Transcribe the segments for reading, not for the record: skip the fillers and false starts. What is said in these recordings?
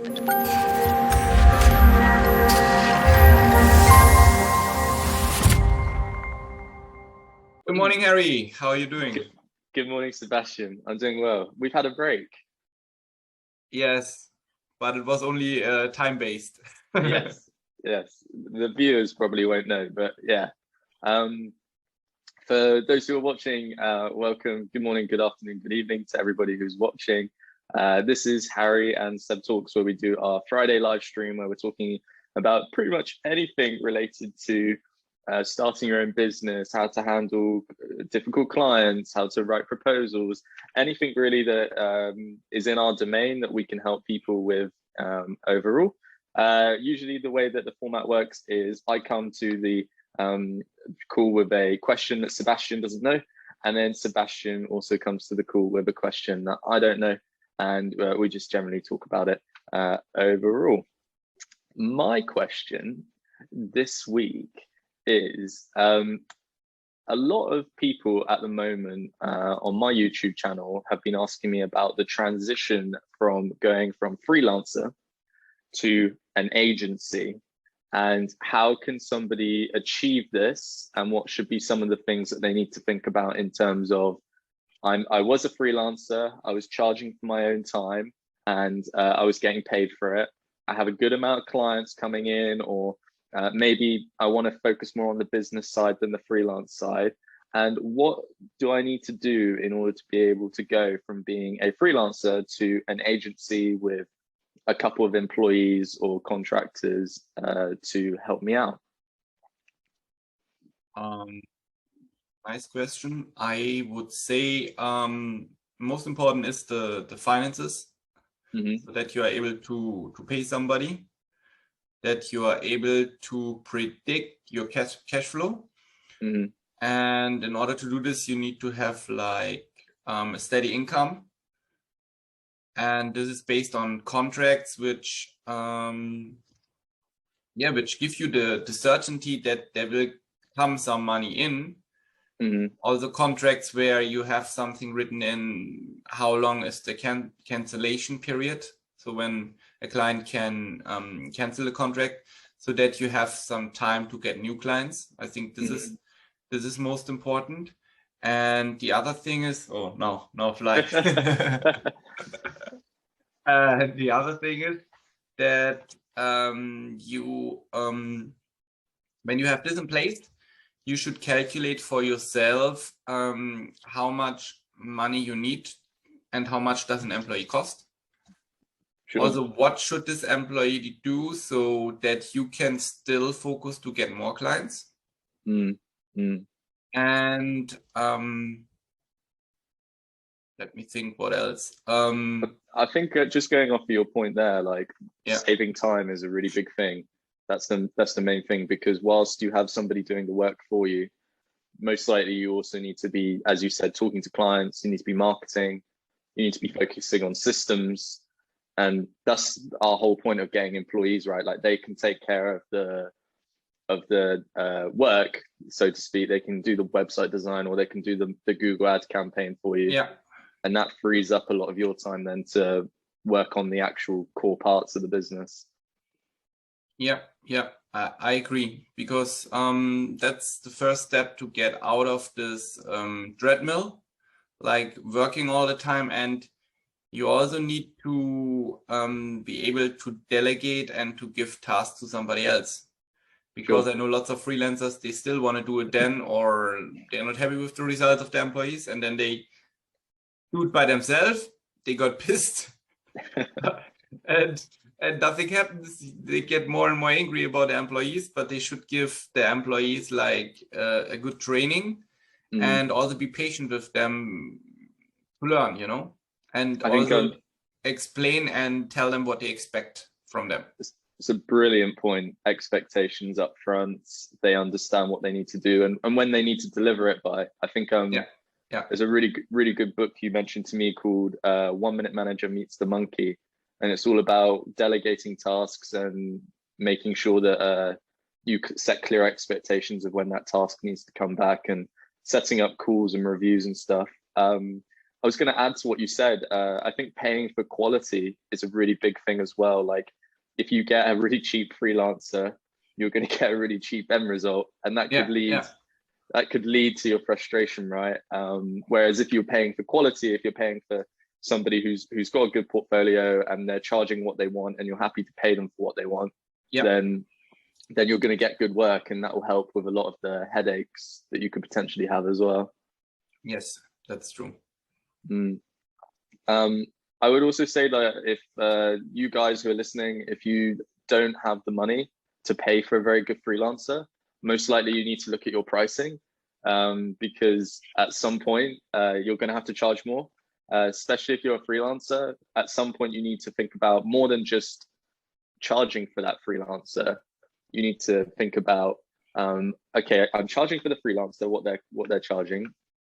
Good morning, Harry. How are you doing? Good morning, Sebastian. I'm doing well. We've had a break. Yes, but it was only time-based. Yes, yes. The viewers probably won't know, but yeah. For those who are watching, welcome. Good morning, good afternoon, good evening to everybody who's watching. This is Harry and Seb Talks, where we do our Friday live stream, where we're talking about pretty much anything related to starting your own business, how to handle difficult clients, how to write proposals, anything really that is in our domain that we can help people with overall. Usually the way that the format works is I come to the call with a question that Sebastian doesn't know, and then Sebastian also comes to the call with a question that I don't know, and we just generally talk about it overall. My question this week is a lot of people at the moment on my YouTube channel have been asking me about the transition from going from freelancer to an agency, and how can somebody achieve this, and what should be some of the things that they need to think about in terms of I was a freelancer, I was charging for my own time, and I was getting paid for it. I have a good amount of clients coming in, or maybe I want to focus more on the business side than the freelance side. And what do I need to do in order to be able to go from being a freelancer to an agency with a couple of employees or contractors to help me out? Nice question. I would say most important is the finances, so that you are able to pay somebody, that you are able to predict your cash flow. And in order to do this, you need to have like a steady income. And this is based on contracts which which give you the certainty that there will come some money in. Also contracts where you have something written in how long is the cancellation period, so when a client can cancel a contract, so that you have some time to get new clients. I think this is most important. And the other thing is, oh no fly. The other thing is that when you have this in place, you should calculate for yourself how much money you need and how much does an employee cost. Sure. Also, what should this employee do so that you can still focus to get more clients? And let me think what else. I think just going off of your point there, like saving time is a really big thing. That's the main thing, because whilst you have somebody doing the work for you, most likely you also need to be, as you said, talking to clients, you need to be marketing, you need to be focusing on systems. And that's our whole point of getting employees, right? Like they can take care of the work, so to speak. They can do the website design, or they can do the Google ad campaign for you. Yeah. And that frees up a lot of your time then to work on the actual core parts of the business. Yeah, I agree, because that's the first step to get out of this treadmill, like working all the time. And you also need to be able to delegate and to give tasks to somebody else, because I know lots of freelancers, they still want to do it then, or they're not happy with the results of their employees, and then they do it by themselves. They got pissed and nothing happens. They get more and more angry about the employees, but they should give the employees like a good training and also be patient with them to learn, and also explain and tell them what they expect from them. It's a brilliant point. Expectations up front. They understand what they need to do and when they need to deliver it by. I think there's a really good book you mentioned to me called 1 Minute Manager Meets the Monkey. And it's all about delegating tasks and making sure that you set clear expectations of when that task needs to come back, and setting up calls and reviews and stuff. I was going to add to what you said. I think paying for quality is a really big thing as well. Like if you get a really cheap freelancer, you're going to get a really cheap end result, and that could lead to your frustration, right? Whereas if you're paying for quality, if you're paying for somebody who's got a good portfolio and they're charging what they want, and you're happy to pay them for what they want, then you're going to get good work, and that will help with a lot of the headaches that you could potentially have as well. Yes, that's true. I would also say that if you guys who are listening, if you don't have the money to pay for a very good freelancer, most likely you need to look at your pricing, because at some point you're going to have to charge more, especially if you're a freelancer. At some point you need to think about more than just charging for that freelancer. You need to think about, okay, I'm charging for the freelancer, what they're charging.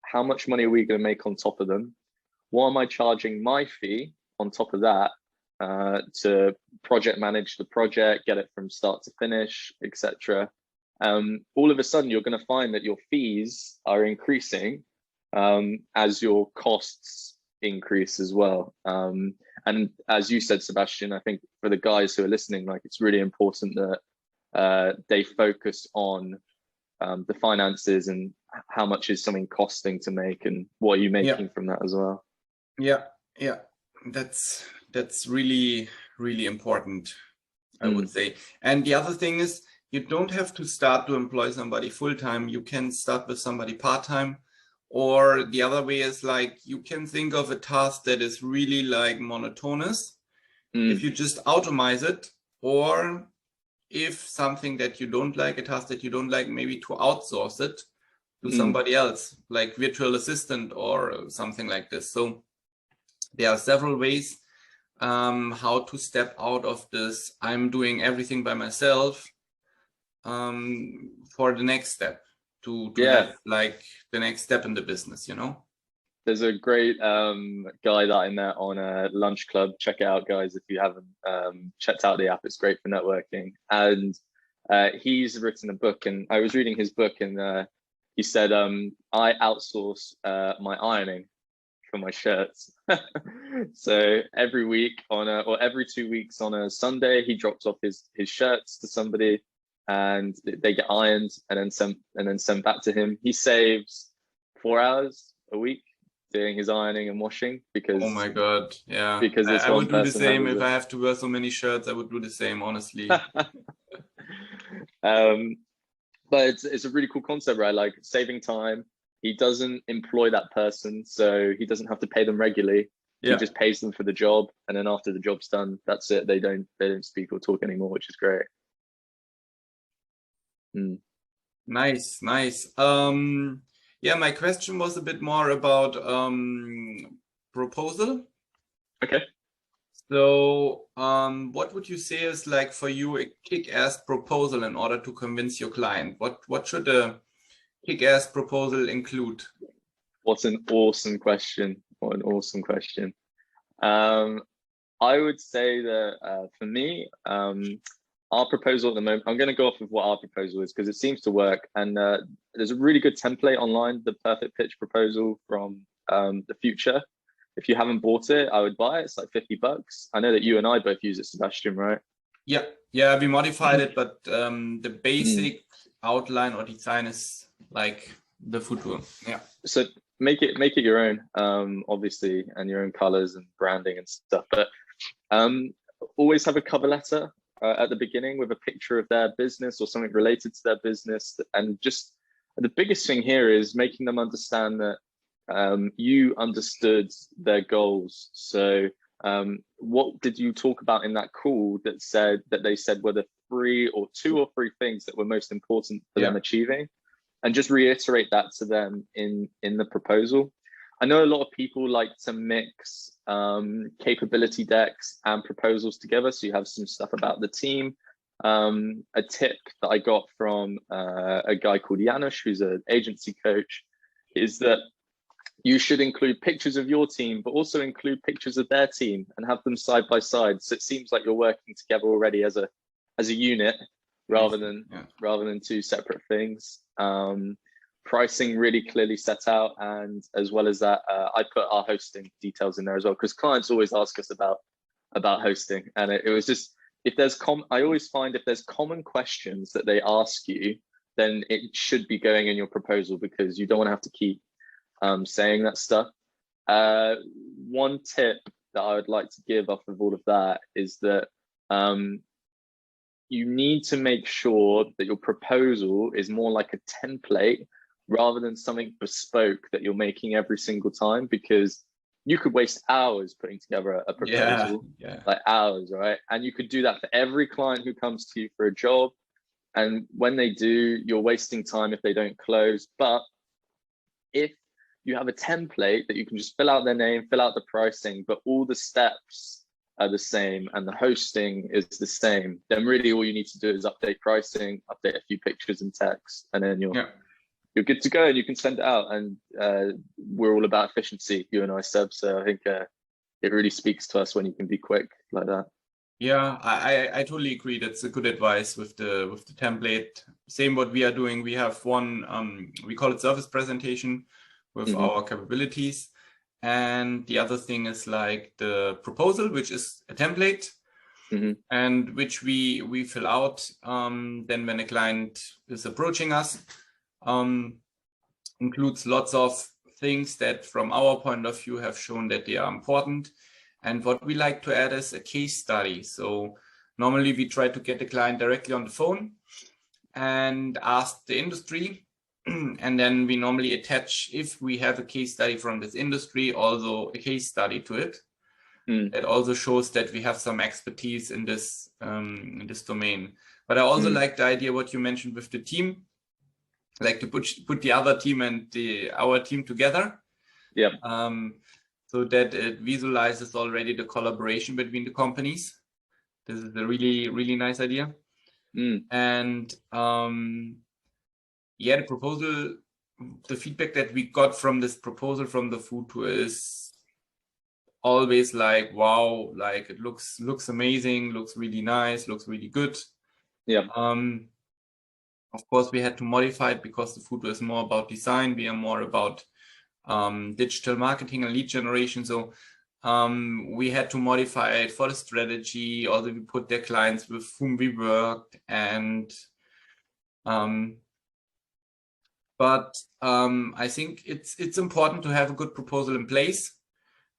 How much money are we going to make on top of them? What am I charging my fee on top of that to project manage the project, get it from start to finish, etc. All of a sudden, you're going to find that your fees are increasing as your costs increase as well. And as you said, Sebastian, I think for the guys who are listening, like it's really important that they focus on the finances and how much is something costing to make, and what are you making from that as well. Yeah, that's really important, I would say. And the other thing is, you don't have to start to employ somebody full-time. You can start with somebody part-time, or the other way is like you can think of a task that is really like monotonous. If you just automate it, or if something that you don't like, a task that you don't like, maybe to outsource it to somebody else, like virtual assistant or something like this. So there are several ways how to step out of this I'm doing everything by myself for the next step, to have like the next step in the business, you know. There's a great guy that I met on a lunch club. Check it out, guys, if you haven't checked out the app. It's great for networking. And he's written a book, and I was reading his book, and he said, I outsource my ironing for my shirts. So every week or every 2 weeks on a Sunday, he drops off his shirts to somebody, and they get ironed and then sent back to him. He saves 4 hours a week doing his ironing and washing, because oh my god, yeah, because I would do the same. If I have to wear so many shirts, I would do the same, honestly. But it's a really cool concept, right? Like saving time. He doesn't employ that person, so he doesn't have to pay them regularly. He just pays them for the job, and then after the job's done, that's it. They don't speak or talk anymore, which is great. Nice. Yeah, my question was a bit more about proposal. Okay. So what would you say is, like, for you, a kick-ass proposal in order to convince your client? What should a kick-ass proposal include? What an awesome question. What an awesome question. I would say that for me, our proposal at the moment, I'm going to go off of what our proposal is because it seems to work. And there's a really good template online, the perfect pitch proposal from the future. If you haven't bought it, I would buy it. It's like $50. I know that you and I both use it, Sebastian, right? Yeah, we modified it, but the basic outline or design is like the future. Yeah. So make it your own, obviously, and your own colors and branding and stuff. But always have a cover letter at the beginning with a picture of their business or something related to their business. And just the biggest thing here is making them understand that you understood their goals. So what did you talk about in that call that they said were the 2 or 3 things that were most important for them achieving? And just reiterate that to them in the proposal. I know a lot of people like to mix capability decks and proposals together, so you have some stuff about the team. A tip that I got from a guy called Janusz, who's an agency coach, is that you should include pictures of your team, but also include pictures of their team and have them side by side. So it seems like you're working together already as a unit rather than 2 separate things. pricing really clearly set out, and as well as that, I put our hosting details in there as well, because clients always ask us about hosting, and it was just, if there's I always find if there's common questions that they ask you, then it should be going in your proposal, because you don't want to have to keep saying that stuff. One tip that I would like to give off of all of that is that you need to make sure that your proposal is more like a template rather than something bespoke that you're making every single time, because you could waste hours putting together a proposal, like hours, right? And you could do that for every client who comes to you for a job. And when they do, you're wasting time if they don't close. But if you have a template that you can just fill out their name, fill out the pricing, but all the steps are the same and the hosting is the same, then really all you need to do is update pricing, update a few pictures and text, and then you're good to go, and you can send it out. And we're all about efficiency, you and I, Seb. So I think it really speaks to us when you can be quick like that. Yeah, I totally agree. That's a good advice with the template. Same what we are doing. We have one, we call it service presentation with our capabilities. And the other thing is like the proposal, which is a template, and which we fill out then when a client is approaching us. Includes lots of things that from our point of view have shown that they are important. And what we like to add is a case study. So normally we try to get the client directly on the phone and ask the industry. And then we normally attach, if we have a case study from this industry, also a case study to it. It also shows that we have some expertise in this domain. But I also like the idea what you mentioned with the team, like to put the other team and our team together. So that it visualizes already the collaboration between the companies. This is a really, really nice idea. And yeah, the proposal, the feedback that we got from this proposal from the food tour is always like, wow, like it looks amazing, looks really nice, looks really good. Of course, we had to modify it because the food tour is more about design. We are more about digital marketing and lead generation. So we had to modify it for the strategy. Also, we put their clients with whom we worked, and but I think it's important to have a good proposal in place,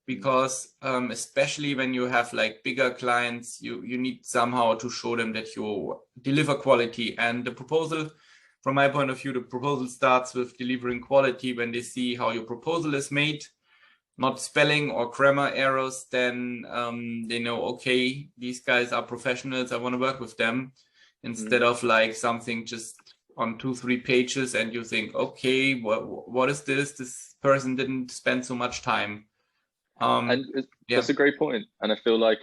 because especially when you have like bigger clients, you need somehow to show them that you deliver quality. And the proposal, from my point of view, the proposal starts with delivering quality. When they see how your proposal is made, not spelling or grammar errors, then they know, okay, these guys are professionals, I want to work with them, instead of like something just on 2-3 pages and you think, okay, what is this? This person didn't spend so much time. And that's a great point. And I feel like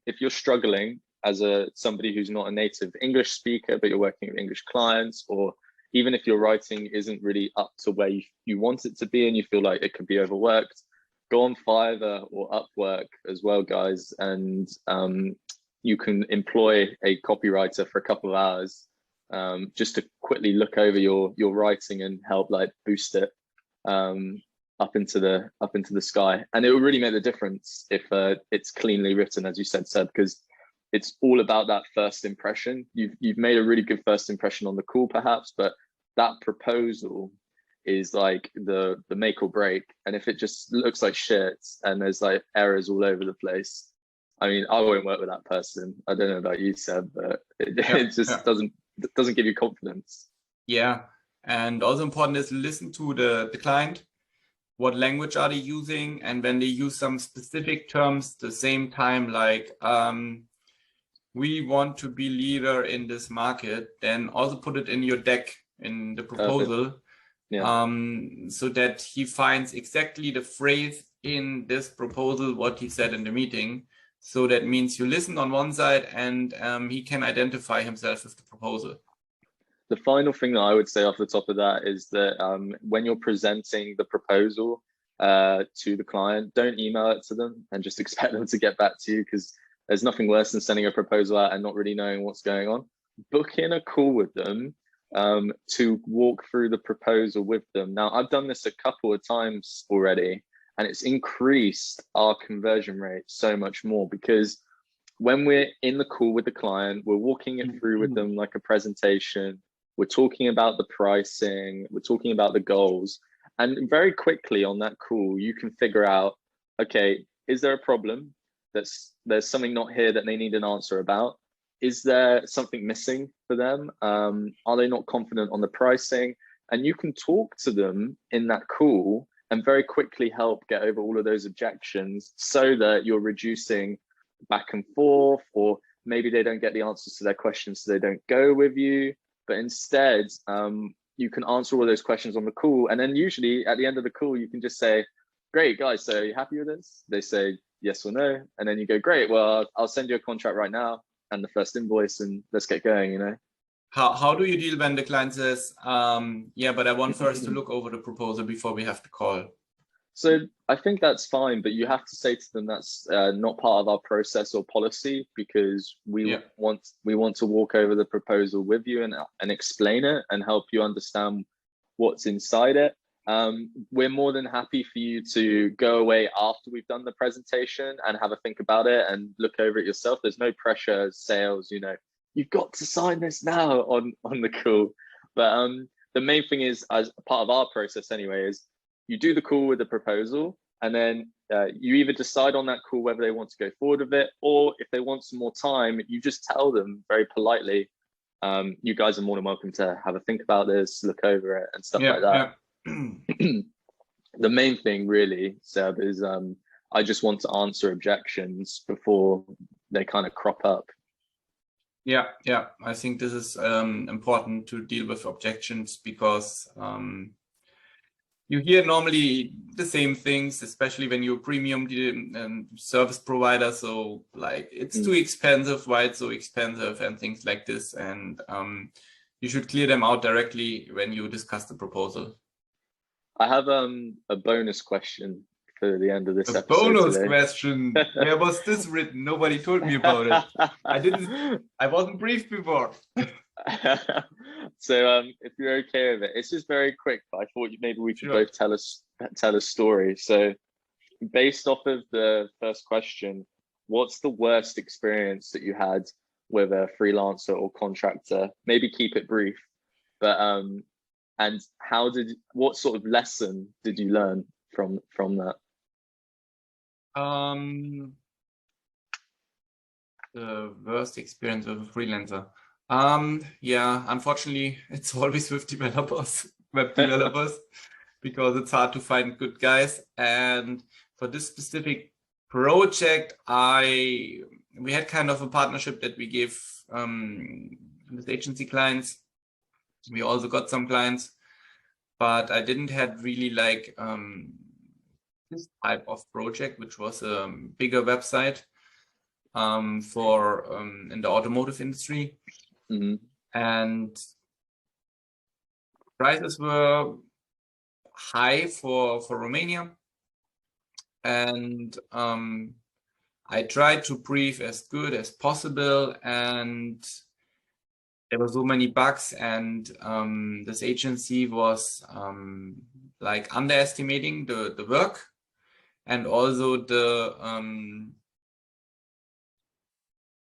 if you're struggling as somebody who's not a native English speaker, but you're working with English clients, or even if your writing isn't really up to where you want it to be and you feel like it could be overworked, go on Fiverr or Upwork as well, guys, and you can employ a copywriter for a couple of hours just to quickly look over your writing and help like boost it up into the sky. And it will really make the difference if it's cleanly written, as you said, Seb, because it's all about that first impression. You've made a really good first impression on the call, perhaps, but that proposal is like the make or break. And if it just looks like shit and there's like errors all over the place, I mean, I won't work with that person. I don't know about you, Seb, but it just doesn't give you confidence. Yeah, and also important is listen to the client. What language are they using? And when they use some specific terms, the same time, like we want to be leader in this market, then also put it in your deck, in the proposal, so that he finds exactly the phrase in this proposal, what he said in the meeting. So that means you listen on one side and he can identify himself with the proposal. The final thing that I would say off the top of that is that when you're presenting the proposal to the client, don't email it to them and just expect them to get back to you, because there's nothing worse than sending a proposal out and not really knowing what's going on. Book in a call with them to walk through the proposal with them. Now, I've done this a couple of times already, and it's increased our conversion rate so much more, because when we're in the call with the client, we're walking it through with them like a presentation. We're talking about the pricing, we're talking about the goals. And very quickly on that call, you can figure out, okay, is there a problem? There's something not here that they need an answer about? Is there something missing for them? Are they not confident on the pricing? And you can talk to them in that call and very quickly help get over all of those objections, so that you're reducing back and forth, or maybe they don't get the answers to their questions, so they don't go with you. But instead, you can answer all those questions on the call. And then usually at the end of the call, you can just say, great guys, so are you happy with this? They say yes or no. And then you go, great, well, I'll send you a contract right now and the first invoice, and let's get going, you know? How do you deal when the client says, yeah, but I want first to look over the proposal before we have the call? So I think that's fine, but you have to say to them that's not part of our process or policy, because we want to walk over the proposal with you and explain it and help you understand what's inside it. We're more than happy for you to go away after we've done the presentation and have a think about it and look over it yourself. There's no pressure as sales, you know, you've got to sign this now on the call. But the main thing is, as part of our process anyway, is you do the call with the proposal, and then you either decide on that call whether they want to go forward with it, or if they want some more time, you just tell them very politely, you guys are more than welcome to have a think about this, look over it and stuff like that. The main thing really, Seb, is I just want to answer objections before they kind of crop up. Yeah, I think this is important to deal with objections, because you hear normally the same things, especially when you're a premium service provider. So like, it's too expensive, why it's so expensive, and things like this. And you should clear them out directly when you discuss the proposal. I have a bonus question for the end of this episode. Bonus question. Where was this written? Nobody told me about it. I wasn't briefed before. So if you're okay with it, it's just very quick, but I thought maybe we could both tell a story. So based off of the first question, what's the worst experience that you had with a freelancer or contractor? Maybe keep it brief, but and what sort of lesson did you learn from that? The worst experience with a freelancer. Yeah, unfortunately, it's always with developers, web developers, because it's hard to find good guys. And for this specific project, we had kind of a partnership that we give with agency clients. We also got some clients, but I didn't have really like this type of project, which was a bigger website for in the automotive industry. And prices were high for Romania, and I tried to brief as good as possible, and there were so many bugs, and this agency was like underestimating the work, and also the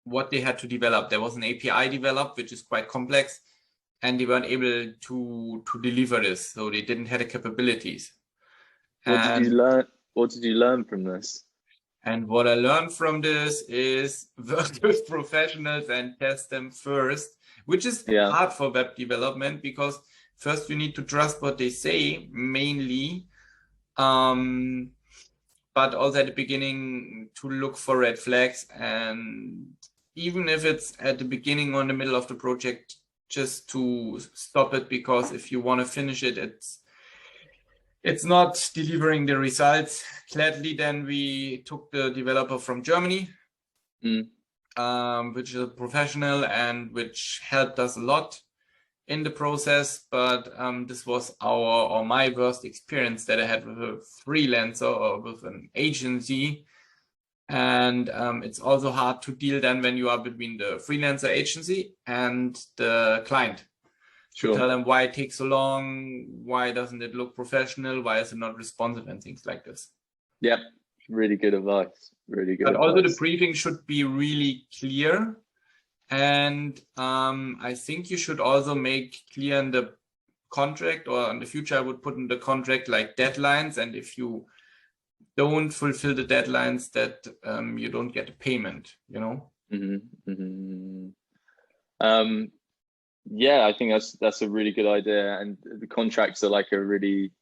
what they had to develop. There was an API developed, which is quite complex, and they weren't able to deliver this, so they didn't have the capabilities. What did you learn from this? And what I learned from this is work with professionals and test them first, which is hard for web development, because first you need to trust what they say mainly, but also at the beginning to look for red flags. And even if it's at the beginning or in the middle of the project, just to stop it, because if you want to finish it, it's not delivering the results. Gladly, then we took the developer from Germany, which is a professional and which helped us a lot in the process. But this was my worst experience that I had with a freelancer or with an agency. And it's also hard to deal then when you are between the freelancer agency and the client. to tell them why it takes so long, why doesn't it look professional, why is it not responsive, and things like this. Yep, really good advice. Really good. But advice. also the briefing should be really clear. And I think you should also make clear in the contract, or in the future I would put in the contract like deadlines, and if you don't fulfill the deadlines, that you don't get a payment, you know. Yeah, I think that's a really good idea, and the contracts are like a really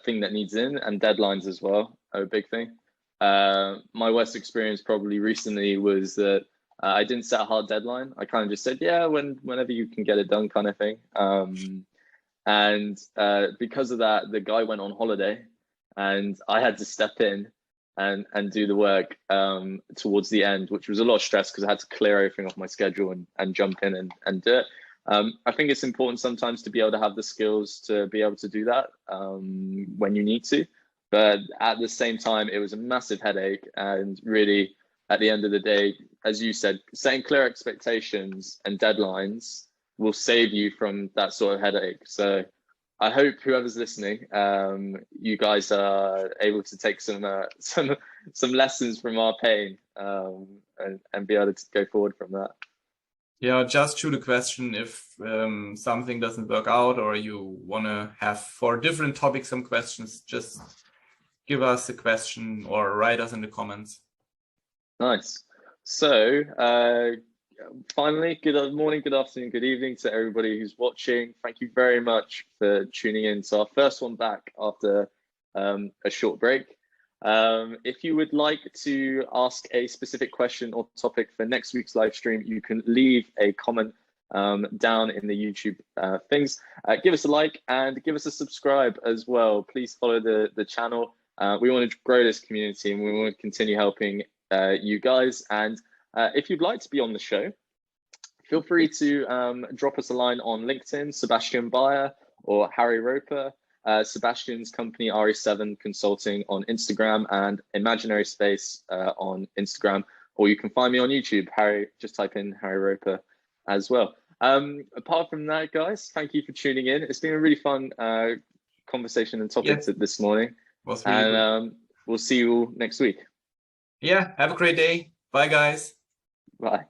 thing that needs in, and deadlines as well are a big thing. My worst experience probably recently was that I didn't set a hard deadline. I kind of just said, yeah, whenever you can get it done, kind of thing. And because of that, the guy went on holiday, and I had to step in and do the work towards the end, which was a lot of stress because I had to clear everything off my schedule and jump in and do it. I think it's important sometimes to be able to have the skills to be able to do that when you need to. But at the same time, it was a massive headache. And really, at the end of the day, as you said, setting clear expectations and deadlines will save you from that sort of headache. So I hope whoever's listening, you guys are able to take some lessons from our pain and be able to go forward from that. Yeah, just shoot a question if something doesn't work out, or you want to have for different topics some questions. Just give us a question or write us in the comments. Nice. So finally, good morning, good afternoon, good evening to everybody who's watching. Thank you very much for tuning in to our first one back after a short break. If you would like to ask a specific question or topic for next week's live stream, you can leave a comment down in the YouTube things. Give us a like and give us a subscribe as well. Please follow the channel. We want to grow this community, and we want to continue helping you guys. And if you'd like to be on the show, feel free to drop us a line on LinkedIn, Sebastian Bayer or Harry Roper. Sebastian's company, RE7 Consulting, on Instagram, and Imaginary Space on Instagram. Or you can find me on YouTube, Harry, just type in Harry Roper as well. Apart from that, guys, thank you for tuning in. It's been a really fun conversation and topic this morning. Was really and we'll see you all next week. Yeah, have a great day. Bye, guys. Bye.